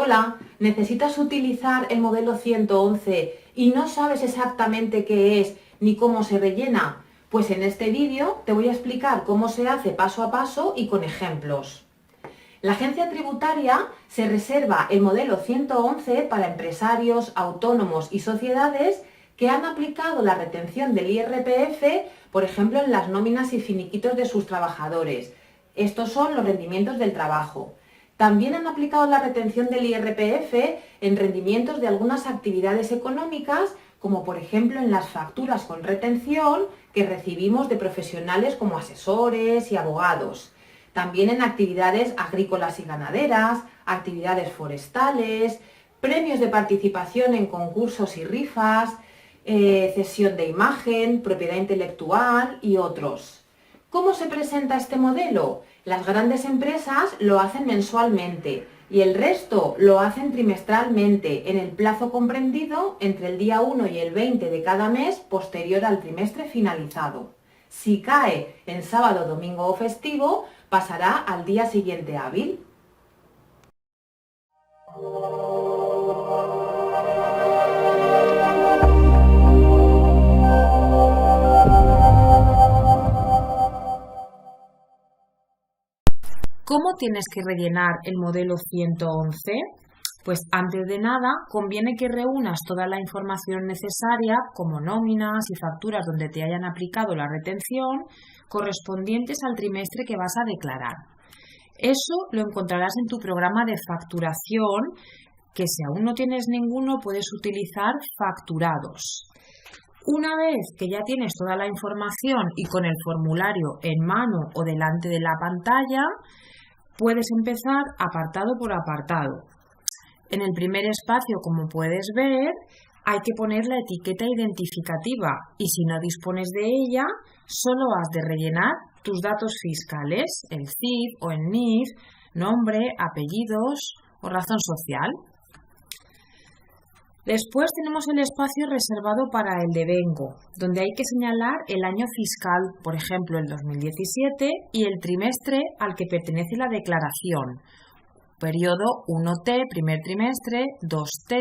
Hola, ¿necesitas utilizar el modelo 111 y no sabes exactamente qué es ni cómo se rellena? Pues en este vídeo te voy a explicar cómo se hace paso a paso y con ejemplos. La agencia tributaria se reserva el modelo 111 para empresarios, autónomos y sociedades que han aplicado la retención del IRPF, por ejemplo, en las nóminas y finiquitos de sus trabajadores. Estos son los rendimientos del trabajo. También han aplicado la retención del IRPF en rendimientos de algunas actividades económicas, como por ejemplo en las facturas con retención que recibimos de profesionales como asesores y abogados. También en actividades agrícolas y ganaderas, actividades forestales, premios de participación en concursos y rifas, cesión de imagen, propiedad intelectual y otros. ¿Cómo se presenta este modelo? Las grandes empresas lo hacen mensualmente y el resto lo hacen trimestralmente en el plazo comprendido entre el día 1 y el 20 de cada mes posterior al trimestre finalizado. Si cae en sábado, domingo o festivo, pasará al día siguiente hábil. ¿Cómo tienes que rellenar el modelo 111? Pues antes de nada conviene que reúnas toda la información necesaria, como nóminas y facturas donde te hayan aplicado la retención, correspondientes al trimestre que vas a declarar. Eso lo encontrarás en tu programa de facturación, que si aún no tienes ninguno puedes utilizar facturados. Una vez que ya tienes toda la información y con el formulario en mano o delante de la pantalla, puedes empezar apartado por apartado. En el primer espacio, como puedes ver, hay que poner la etiqueta identificativa y si no dispones de ella, solo has de rellenar tus datos fiscales, el CIF o el NIF, nombre, apellidos o razón social. Después tenemos el espacio reservado para el devengo, donde hay que señalar el año fiscal, por ejemplo el 2017, y el trimestre al que pertenece la declaración. Periodo 1T, primer trimestre, 2T,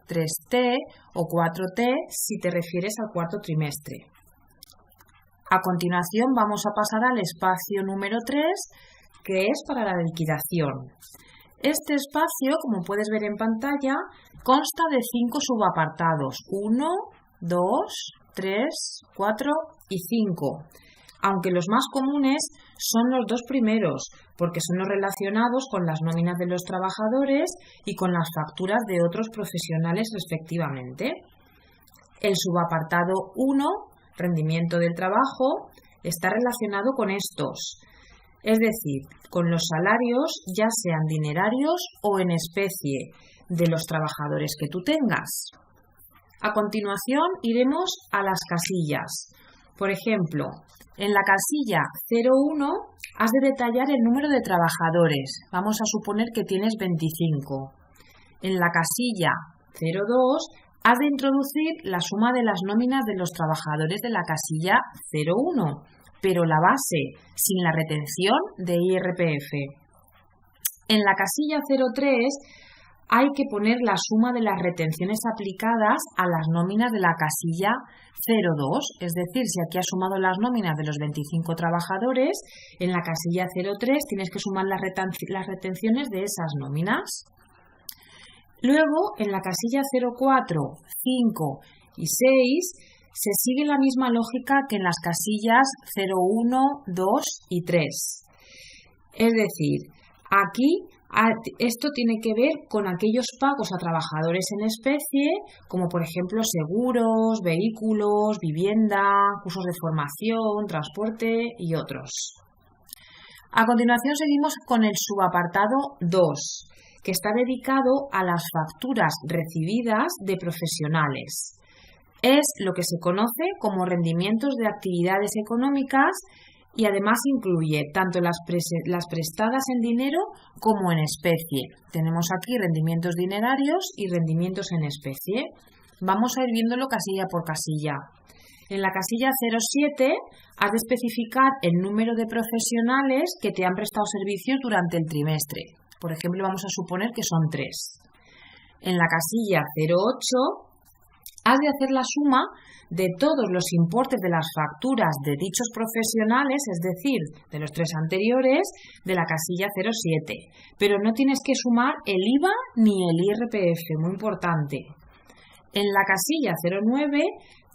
3T o 4T si te refieres al cuarto trimestre. A continuación vamos a pasar al espacio número 3, que es para la liquidación. Este espacio, como puedes ver en pantalla, consta de 5 subapartados, 1, 2, 3, 4 y 5, aunque los más comunes son los dos primeros, porque son los relacionados con las nóminas de los trabajadores y con las facturas de otros profesionales respectivamente. El subapartado 1, rendimiento del trabajo, está relacionado con estos. Es decir, con los salarios, ya sean dinerarios o en especie, de los trabajadores que tú tengas. A continuación iremos a las casillas. Por ejemplo, en la casilla 01 has de detallar el número de trabajadores. Vamos a suponer que tienes 25. En la casilla 02 has de introducir la suma de las nóminas de los trabajadores de la casilla 01. Pero la base, sin la retención de IRPF. En la casilla 03 hay que poner la suma de las retenciones aplicadas a las nóminas de la casilla 02, es decir, si aquí has sumado las nóminas de los 25 trabajadores, en la casilla 03 tienes que sumar las retenciones de esas nóminas. Luego, en la casilla 04, 5 y 6, se sigue la misma lógica que en las casillas 01, 2 y 3. Es decir, aquí esto tiene que ver con aquellos pagos a trabajadores en especie, como por ejemplo seguros, vehículos, vivienda, cursos de formación, transporte y otros. A continuación seguimos con el subapartado 2, que está dedicado a las facturas recibidas de profesionales. Es lo que se conoce como rendimientos de actividades económicas y además incluye tanto las prestadas en dinero como en especie. Tenemos aquí rendimientos dinerarios y rendimientos en especie. Vamos a ir viéndolo casilla por casilla. En la casilla 07 has de especificar el número de profesionales que te han prestado servicios durante el trimestre. Por ejemplo, vamos a suponer que son 3. en la casilla 08, has de hacer la suma de todos los importes de las facturas de dichos profesionales, es decir, de los 3 anteriores, de la casilla 07. Pero no tienes que sumar el IVA ni el IRPF, muy importante. En la casilla 09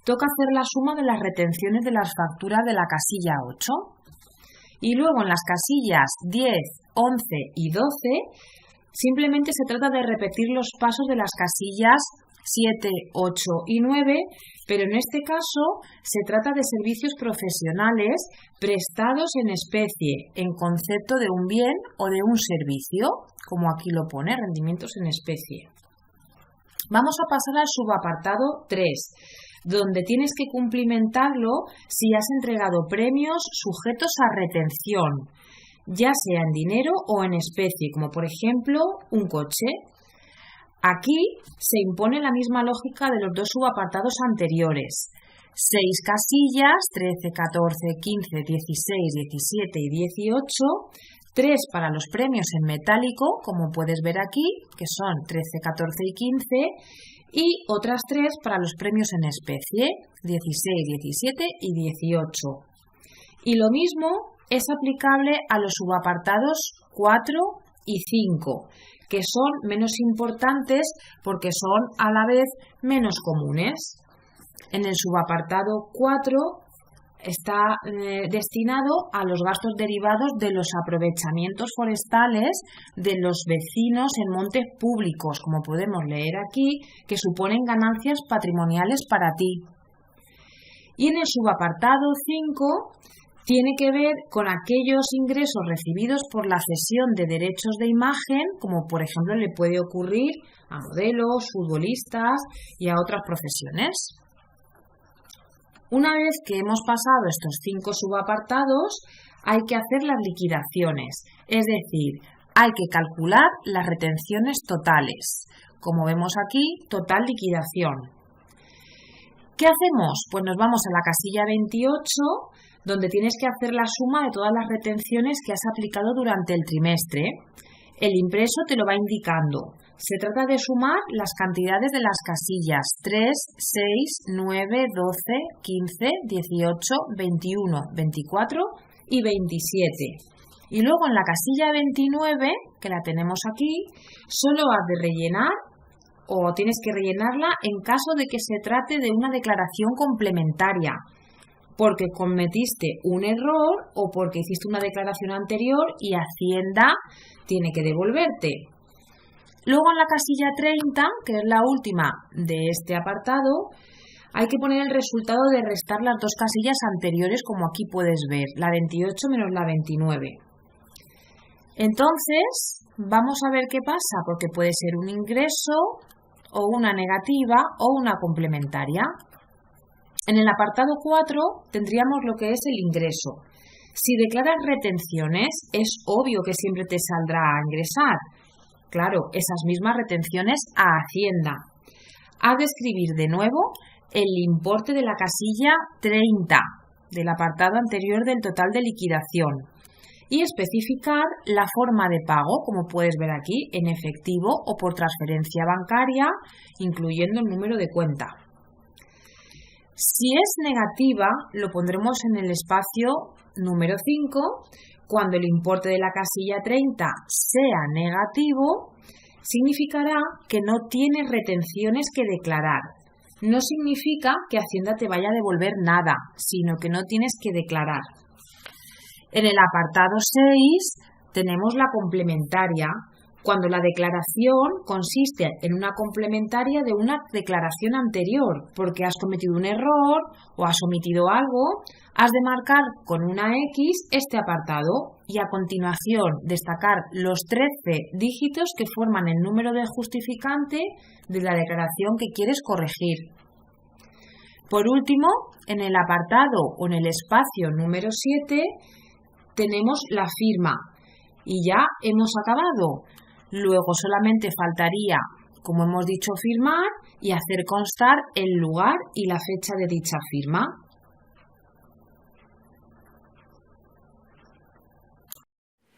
toca hacer la suma de las retenciones de las facturas de la casilla 8. Y luego en las casillas 10, 11 y 12 simplemente se trata de repetir los pasos de las casillas 7, 8 y 9, pero en este caso se trata de servicios profesionales prestados en especie, en concepto de un bien o de un servicio, como aquí lo pone, rendimientos en especie. Vamos a pasar al subapartado 3, donde tienes que cumplimentarlo si has entregado premios sujetos a retención, ya sea en dinero o en especie, como por ejemplo un coche. Aquí se impone la misma lógica de los 2 subapartados anteriores. 6 casillas, 13, 14, 15, 16, 17 y 18, 3 para los premios en metálico, como puedes ver aquí, que son 13, 14 y 15, y otras 3 para los premios en especie, 16, 17 y 18. Y lo mismo es aplicable a los subapartados 4 y 5, que son menos importantes porque son a la vez menos comunes. En el subapartado 4 está destinado a los gastos derivados de los aprovechamientos forestales de los vecinos en montes públicos, como podemos leer aquí, que suponen ganancias patrimoniales para ti. Y en el subapartado 5 tiene que ver con aquellos ingresos recibidos por la cesión de derechos de imagen, como por ejemplo le puede ocurrir a modelos, futbolistas y a otras profesiones. Una vez que hemos pasado estos 5 subapartados, hay que hacer las liquidaciones, es decir, hay que calcular las retenciones totales. Como vemos aquí, total liquidación. ¿Qué hacemos? Pues nos vamos a la casilla 28, donde tienes que hacer la suma de todas las retenciones que has aplicado durante el trimestre. El impreso te lo va indicando. Se trata de sumar las cantidades de las casillas 3, 6, 9, 12, 15, 18, 21, 24 y 27. Y luego en la casilla 29, que la tenemos aquí, solo has de rellenar o tienes que rellenarla en caso de que se trate de una declaración complementaria, porque cometiste un error o porque hiciste una declaración anterior y Hacienda tiene que devolverte. Luego en la casilla 30, que es la última de este apartado, hay que poner el resultado de restar las 2 casillas anteriores, como aquí puedes ver, la 28 menos la 29. Entonces, vamos a ver qué pasa, porque puede ser un ingreso o una negativa o una complementaria. En el apartado 4 tendríamos lo que es el ingreso. Si declaras retenciones, es obvio que siempre te saldrá a ingresar. Claro, esas mismas retenciones a Hacienda. Has de escribir de nuevo el importe de la casilla 30 del apartado anterior del total de liquidación y especificar la forma de pago, como puedes ver aquí, en efectivo o por transferencia bancaria, incluyendo el número de cuenta. Si es negativa, lo pondremos en el espacio número 5. Cuando el importe de la casilla 30 sea negativo, significará que no tienes retenciones que declarar. No significa que Hacienda te vaya a devolver nada, sino que no tienes que declarar. En el apartado 6 tenemos la complementaria, cuando la declaración consiste en una complementaria de una declaración anterior, porque has cometido un error o has omitido algo, has de marcar con una X este apartado y a continuación destacar los 13 dígitos que forman el número de justificante de la declaración que quieres corregir. Por último, en el apartado o en el espacio número 7 tenemos la firma y ya hemos acabado. Luego solamente faltaría, como hemos dicho, firmar y hacer constar el lugar y la fecha de dicha firma.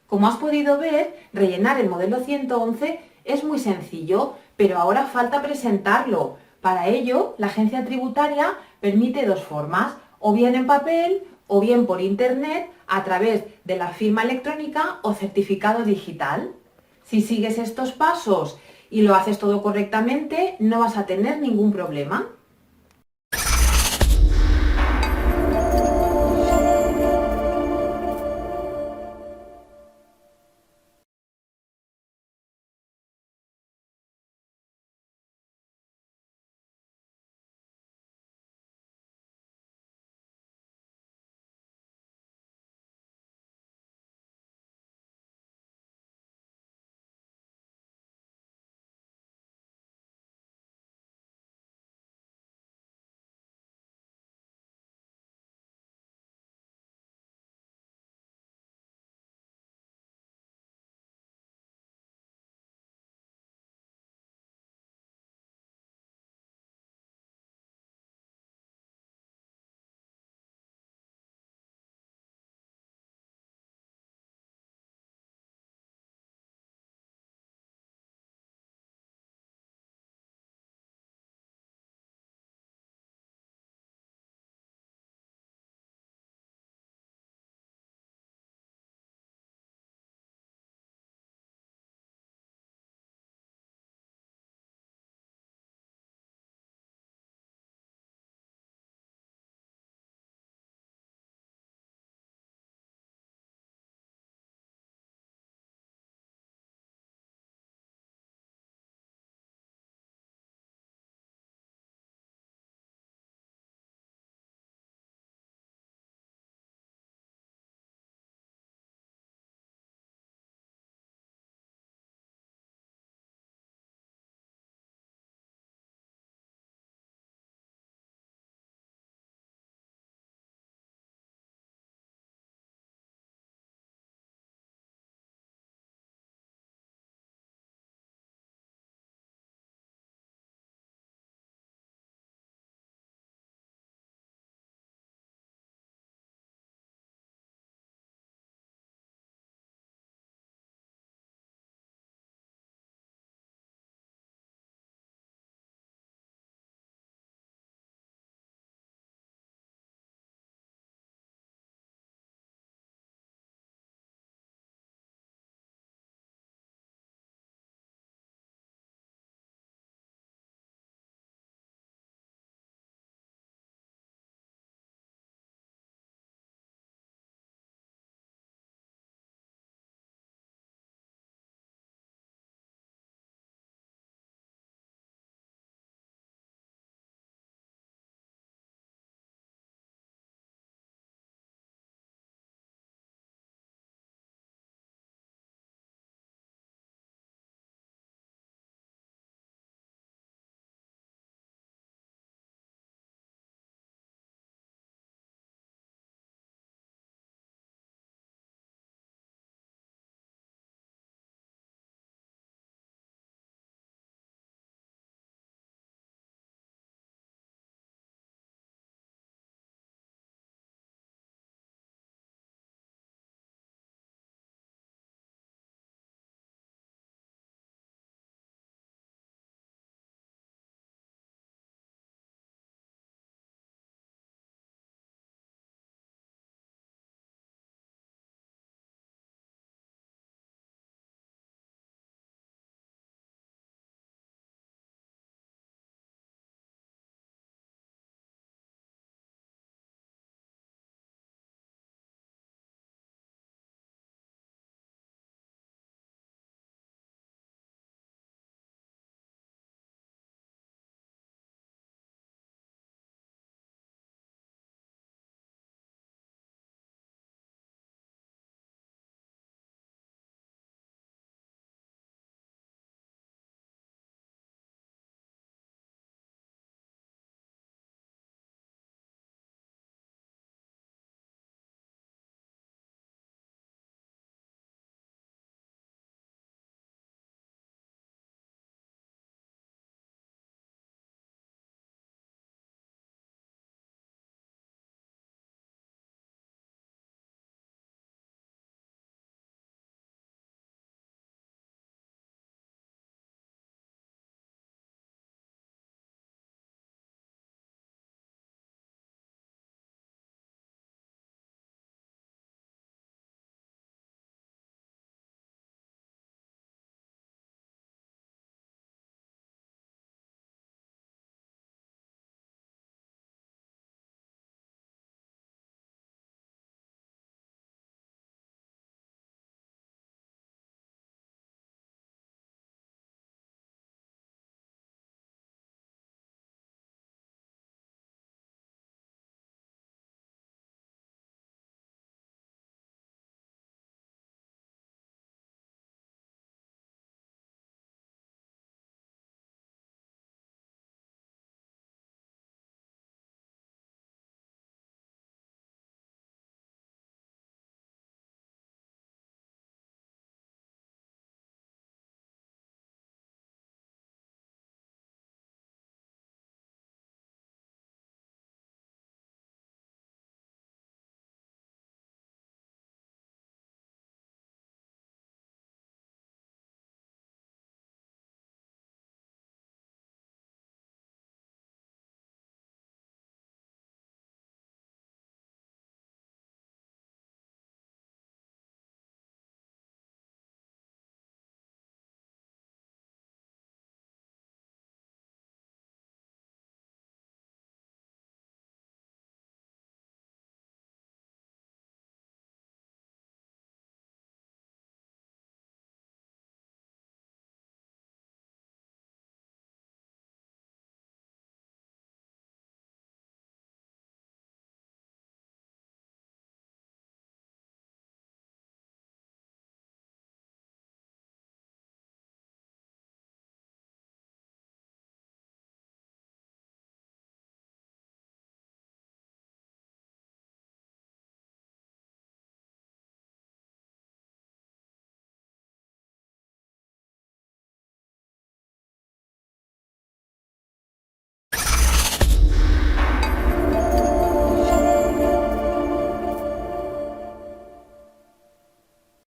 Como has podido ver, rellenar el modelo 111 Es muy sencillo, pero ahora falta presentarlo. Para ello, la agencia tributaria permite dos formas, o bien en papel o bien por internet a través de la firma electrónica o certificado digital. Si sigues estos pasos y lo haces todo correctamente, no vas a tener ningún problema.